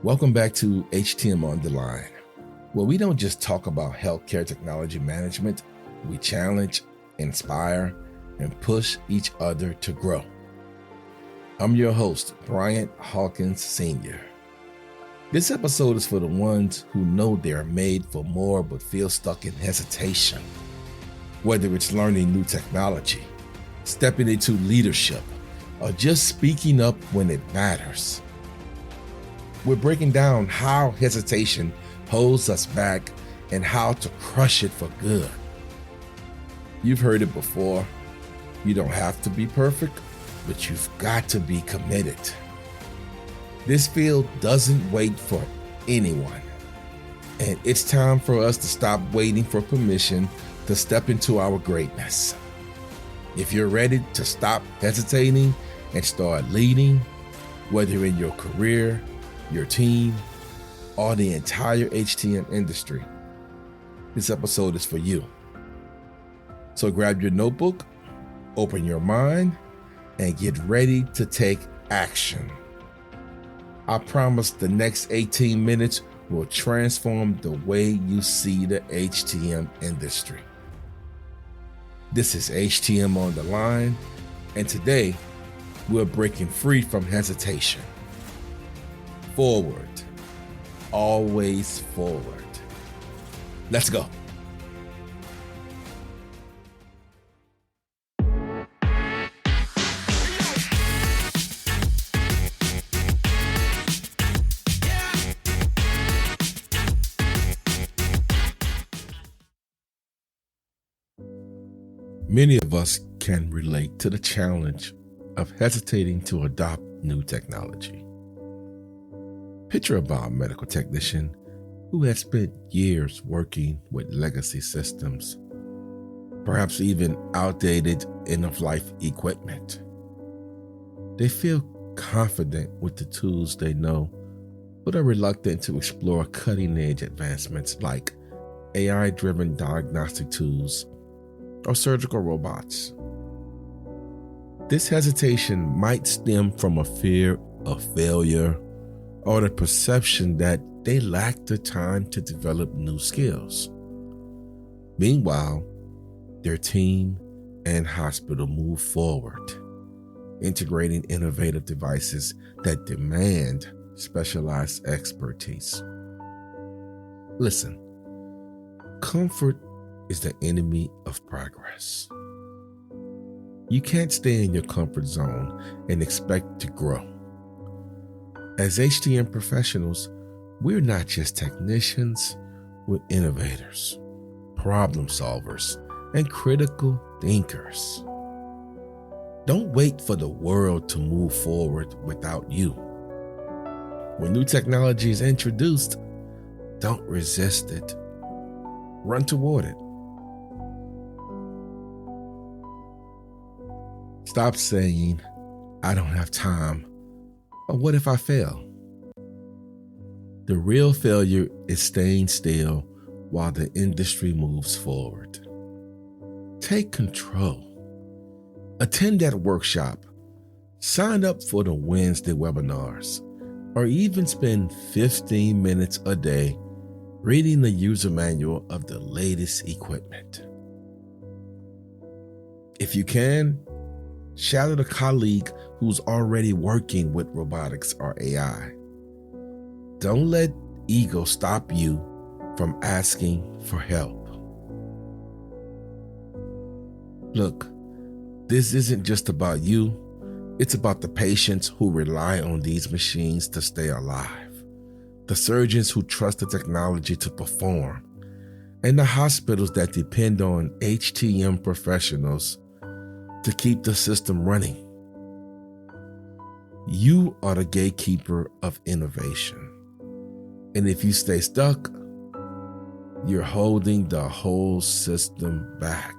Welcome back to HTM On The Line, where we don't just talk about healthcare technology management, we challenge, inspire, and push each other to grow. I'm your host, Bryant Hawkins Sr. This episode is for the ones who know they are made for more but feel stuck in hesitation. Whether it's learning new technology, stepping into leadership, or just speaking up when it matters. We're breaking down how hesitation holds us back and how to crush it for good. You've heard it before. You don't have to be perfect, but you've got to be committed. This field doesn't wait for anyone. And it's time for us to stop waiting for permission to step into our greatness. If you're ready to stop hesitating and start leading, whether in your career, your team, or the entire HTM industry, this episode is for you. So grab your notebook, open your mind, and get ready to take action. I promise the next 18 minutes will transform the way you see the HTM industry. This is HTM On The Line, and today we're breaking free from hesitation. Forward, always forward. Let's go. Many of us can relate to the challenge of hesitating to adopt new technology. Picture a biomedical technician who has spent years working with legacy systems, perhaps even outdated end-of-life equipment. They feel confident with the tools they know, but are reluctant to explore cutting-edge advancements like AI-driven diagnostic tools or surgical robots. This hesitation might stem from a fear of failure or the perception that they lack the time to develop new skills. Meanwhile, their team and hospital move forward, integrating innovative devices that demand specialized expertise. Listen, comfort is the enemy of progress. You can't stay in your comfort zone and expect to grow. As HTM professionals, we're not just technicians, we're innovators, problem solvers, and critical thinkers. Don't wait for the world to move forward without you. When new technology is introduced, don't resist it. Run toward it. Stop saying, "I don't have time," or "what if I fail?" The real failure is staying still while the industry moves forward. Take control. Attend that workshop. Sign up for the Wednesday webinars, or even spend 15 minutes a day reading the user manual of the latest equipment. If you can, shadow a colleague who's already working with robotics or AI. Don't let ego stop you from asking for help. Look, this isn't just about you. It's about the patients who rely on these machines to stay alive, the surgeons who trust the technology to perform, and the hospitals that depend on HTM professionals to keep the system running. You are the gatekeeper of innovation. And if you stay stuck, you're holding the whole system back.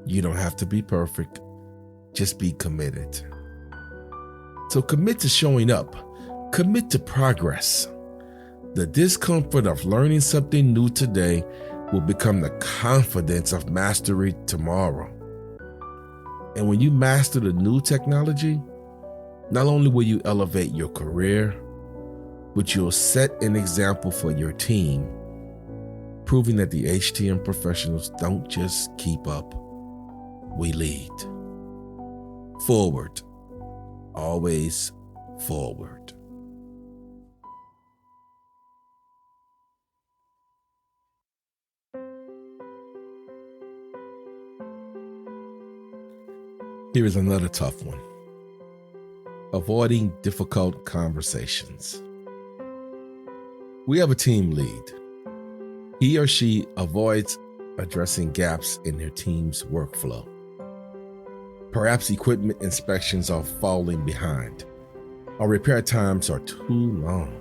You don't have to be perfect, just be committed. So commit to showing up, commit to progress. The discomfort of learning something new today will become the confidence of mastery tomorrow. And when you master the new technology, Not only will you elevate your career, but you'll set an example for your team, proving that the HTM professionals don't just keep up, we lead. Forward, always forward. Here is another tough one. Avoiding difficult conversations. We have a team lead. He or she avoids addressing gaps in their team's workflow. Perhaps equipment inspections are falling behind, or repair times are too long.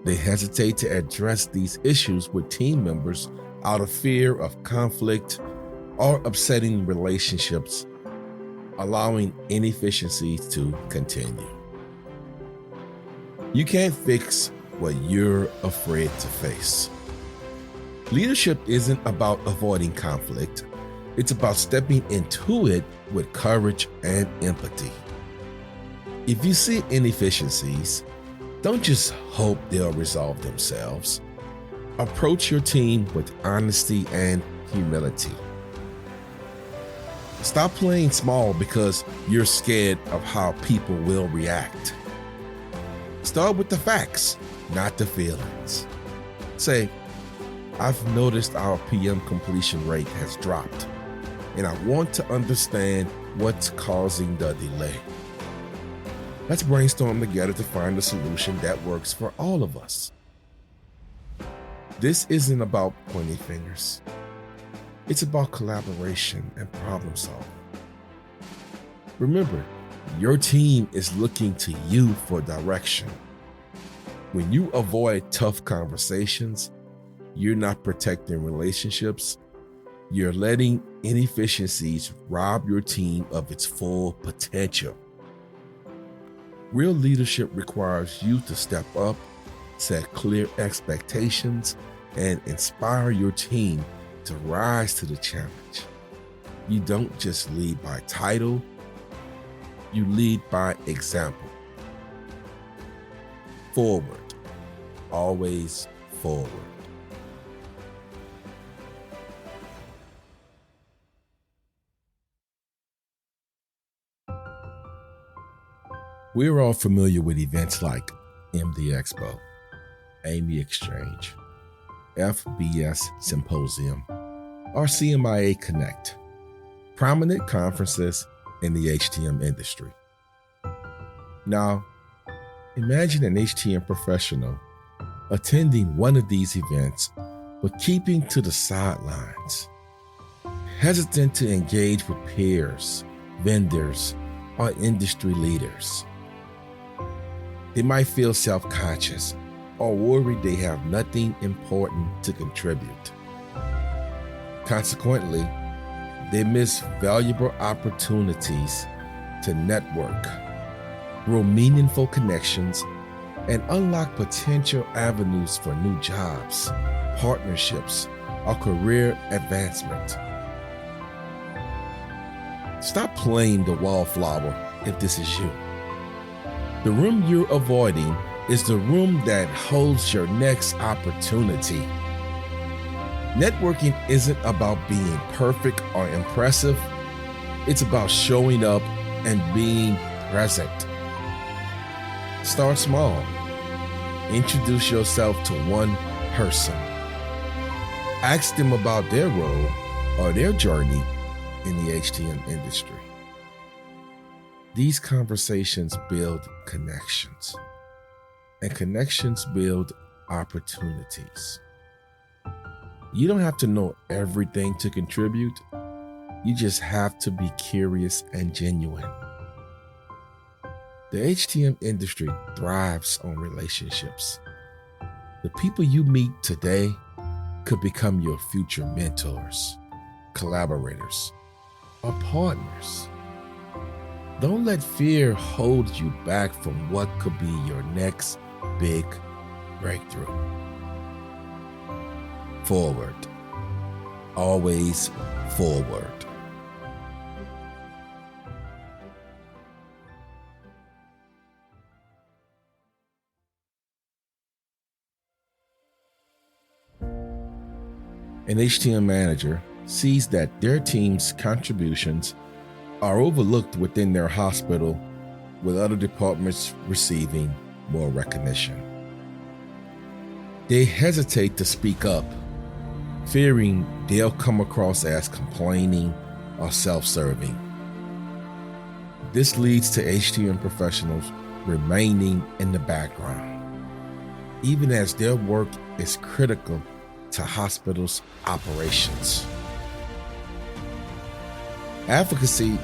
They hesitate to address these issues with team members out of fear of conflict or upsetting relationships, allowing inefficiencies to continue. You can't fix what you're afraid to face. Leadership isn't about avoiding conflict. It's about stepping into it with courage and empathy. If you see inefficiencies, don't just hope they'll resolve themselves. Approach your team with honesty and humility. Stop playing small because you're scared of how people will react. Start with the facts, not the feelings. Say, I've noticed our PM completion rate has dropped, and I want to understand what's causing the delay. Let's brainstorm together to find a solution that works for all of us. This isn't about pointing fingers. It's about collaboration and problem solving. Remember, your team is looking to you for direction. When you avoid tough conversations, you're not protecting relationships. You're letting inefficiencies rob your team of its full potential. Real leadership requires you to step up, set clear expectations, and inspire your team to rise to the challenge. You don't just lead by title, you lead by example. Forward, always forward. We're all familiar with events like MD Expo, AMI Exchange, FBS Symposium, or CMIA Connect, prominent conferences in the HTM industry. Now, imagine an HTM professional attending one of these events but keeping to the sidelines, hesitant to engage with peers, vendors, or industry leaders. They might feel self-conscious or worried they have nothing important to contribute. Consequently, they miss valuable opportunities to network, grow meaningful connections, and unlock potential avenues for new jobs, partnerships, or career advancement. Stop playing the wallflower if this is you. The room you're avoiding is the room that holds your next opportunity. Networking isn't about being perfect or impressive. It's about showing up and being present. Start small. Introduce yourself to one person. Ask them about their role or their journey in the HTM industry. These conversations build connections, and connections build opportunities. You don't have to know everything to contribute. You just have to be curious and genuine. The HTM industry thrives on relationships. The people you meet today could become your future mentors, collaborators, or partners. Don't let fear hold you back from what could be your next big breakthrough. Forward, always forward. An HTM manager sees that their team's contributions are overlooked within their hospital, with other departments receiving more recognition. They hesitate to speak up, fearing they'll come across as complaining or self-serving. This leads to HTM professionals remaining in the background, even as their work is critical to hospitals' operations. Advocacy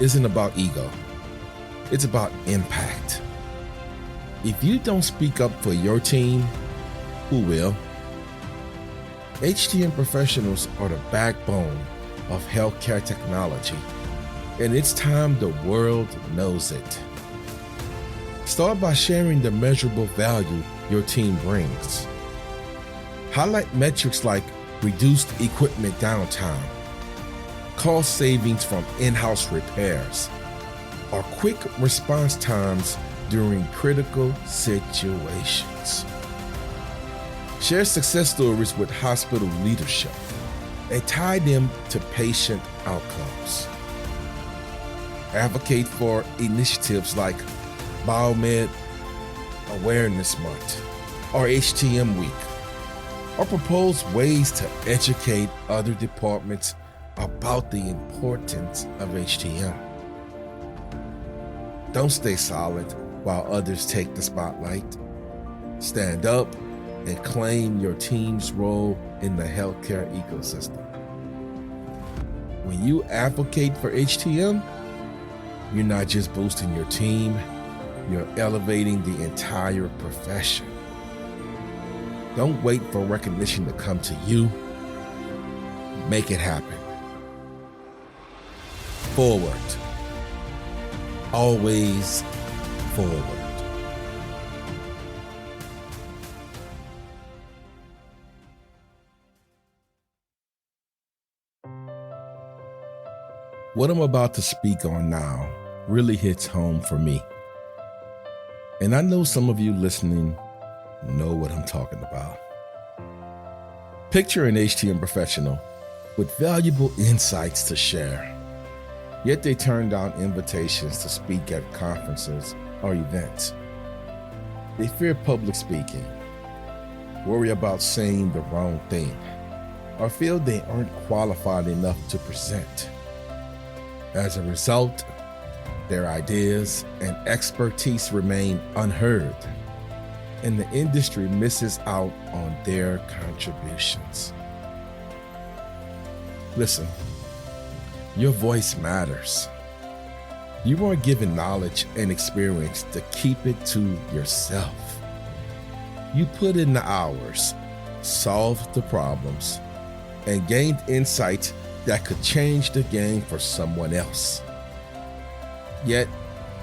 isn't about ego, it's about impact. If you don't speak up for your team, who will? HTM professionals are the backbone of healthcare technology, and it's time the world knows it. Start by sharing the measurable value your team brings. Highlight metrics like reduced equipment downtime, cost savings from in-house repairs, or quick response times during critical situations. Share success stories with hospital leadership and tie them to patient outcomes. Advocate for initiatives like Biomed Awareness Month or HTM Week, or propose ways to educate other departments about the importance of HTM. Don't stay silent while others take the spotlight. Stand up and claim your team's role in the healthcare ecosystem. When you advocate for HTM, you're not just boosting your team, you're elevating the entire profession. Don't wait for recognition to come to you. Make it happen. Forward. Always forward. What I'm about to speak on now really hits home for me. And I know some of you listening know what I'm talking about. Picture an HTM professional with valuable insights to share, yet they turn down invitations to speak at conferences or events. They fear public speaking, worry about saying the wrong thing, or feel they aren't qualified enough to present. As a result, their ideas and expertise remain unheard, and the industry misses out on their contributions. Listen, your voice matters. You weren't given knowledge and experience to keep it to yourself. You put in the hours, solved the problems, and gained insights that could change the game for someone else. Yet,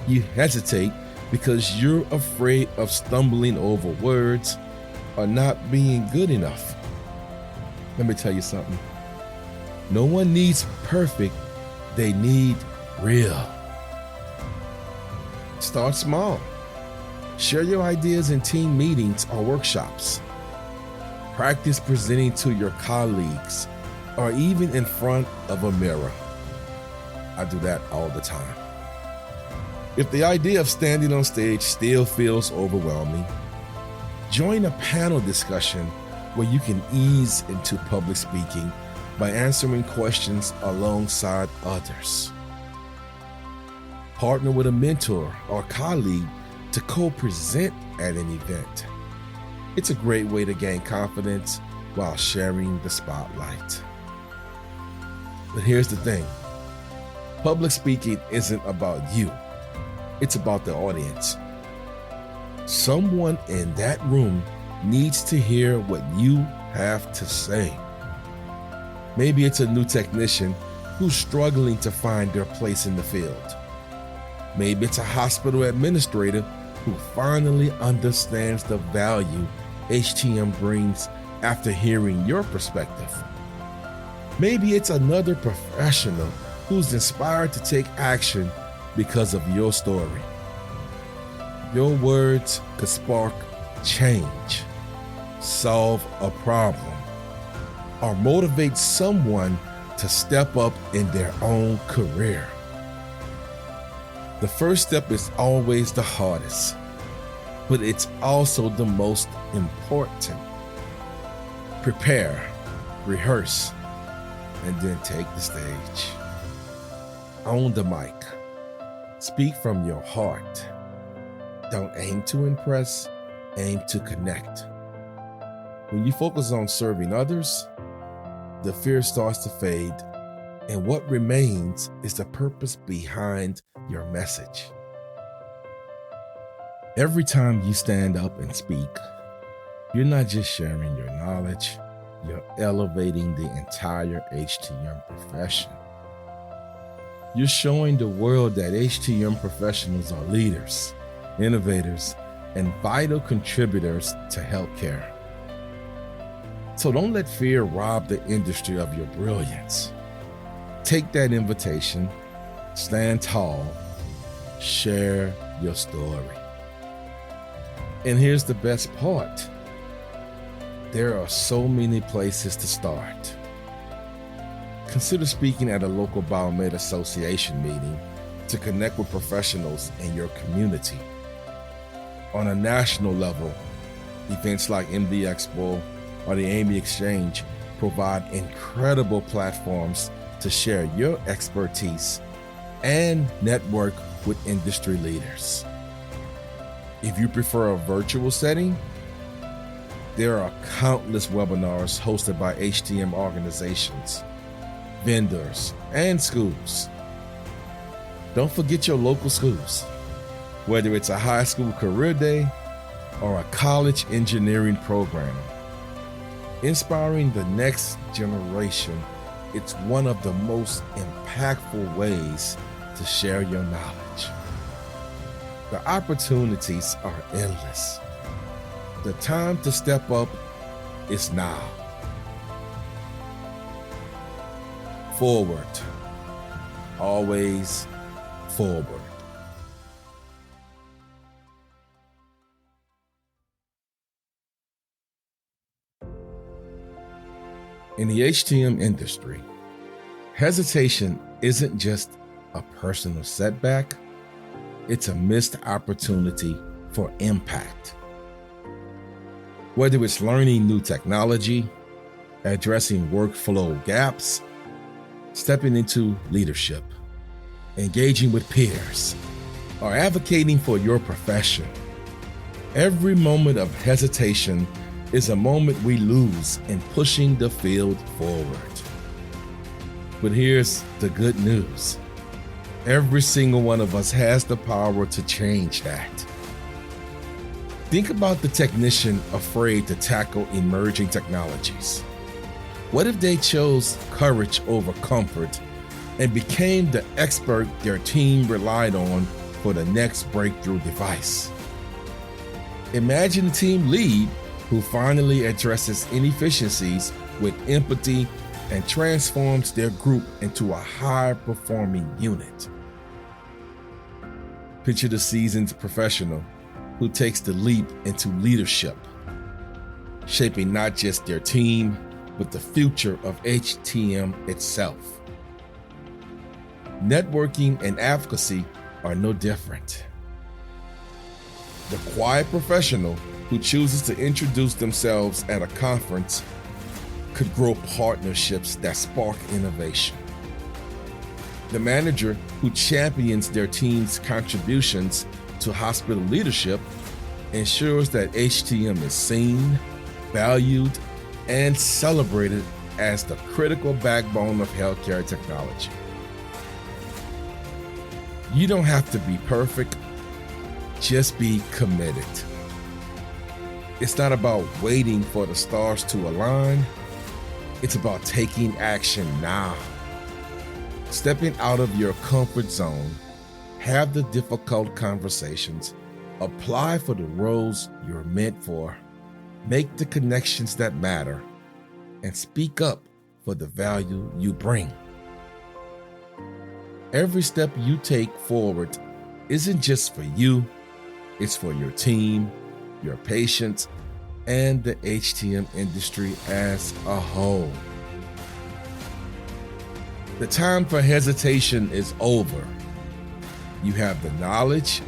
you hesitate because you're afraid of stumbling over words or not being good enough. Let me tell you something. No one needs perfect, they need real. Start small. Share your ideas in team meetings or workshops. Practice presenting to your colleagues or even in front of a mirror. I do that all the time. If the idea of standing on stage still feels overwhelming, join a panel discussion where you can ease into public speaking by answering questions alongside others. Partner with a mentor or colleague to co-present at an event. It's a great way to gain confidence while sharing the spotlight. But here's the thing. Public speaking isn't about you. It's about the audience. Someone in that room needs to hear what you have to say. Maybe it's a new technician who's struggling to find their place in the field. Maybe it's a hospital administrator who finally understands the value HTM brings after hearing your perspective. Maybe it's another professional who's inspired to take action because of your story. Your words could spark change, solve a problem, or motivate someone to step up in their own career. The first step is always the hardest, but it's also the most important. Prepare, rehearse, and then take the stage. Own the mic. Speak from your heart. Don't aim to impress, aim to connect. When you focus on serving others, the fear starts to fade, and what remains is the purpose behind your message. Every time you stand up and speak, you're not just sharing your knowledge, you're elevating the entire HTM profession. You're showing the world that HTM professionals are leaders, innovators, and vital contributors to healthcare. So don't let fear rob the industry of your brilliance. Take that invitation, stand tall, share your story. And here's the best part. There are so many places to start. Consider speaking at a local Biomed Association meeting to connect with professionals in your community. On a national level, events like MD Expo or the AMI Exchange provide incredible platforms to share your expertise and network with industry leaders. If you prefer a virtual setting, there are countless webinars hosted by HTM organizations, vendors, and schools. Don't forget your local schools. Whether it's a high school career day or a college engineering program, inspiring the next generation, it's one of the most impactful ways to share your knowledge. The opportunities are endless. The time to step up is now. Forward. Always forward. In the HTM industry, hesitation isn't just a personal setback, it's a missed opportunity for impact. Whether it's learning new technology, addressing workflow gaps, stepping into leadership, engaging with peers, or advocating for your profession, every moment of hesitation is a moment we lose in pushing the field forward. But here's the good news. Every single one of us has the power to change that. Think about the technician afraid to tackle emerging technologies. What if they chose courage over comfort and became the expert their team relied on for the next breakthrough device? Imagine a team lead who finally addresses inefficiencies with empathy and transforms their group into a high-performing unit. Picture the seasoned professional who takes the leap into leadership, shaping not just their team, but the future of HTM itself. Networking and advocacy are no different. The quiet professional who chooses to introduce themselves at a conference could grow partnerships that spark innovation. The manager who champions their team's contributions to hospital leadership ensures that HTM is seen, valued, and celebrated as the critical backbone of healthcare technology. You don't have to be perfect, just be committed. It's not about waiting for the stars to align, it's about taking action now. Stepping out of your comfort zone, have the difficult conversations, apply for the roles you're meant for, make the connections that matter, and speak up for the value you bring. Every step you take forward isn't just for you, it's for your team, your patients, and the HTM industry as a whole. The time for hesitation is over. You have the knowledge,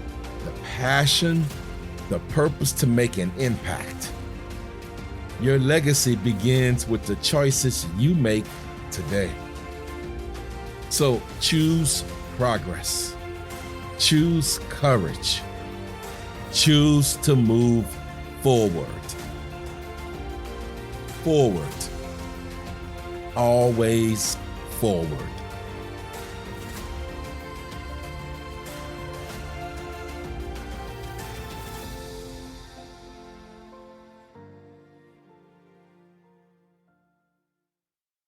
the passion, the purpose to make an impact. Your legacy begins with the choices you make today. So choose progress. Choose courage. Choose to move forward. Forward. Always forward.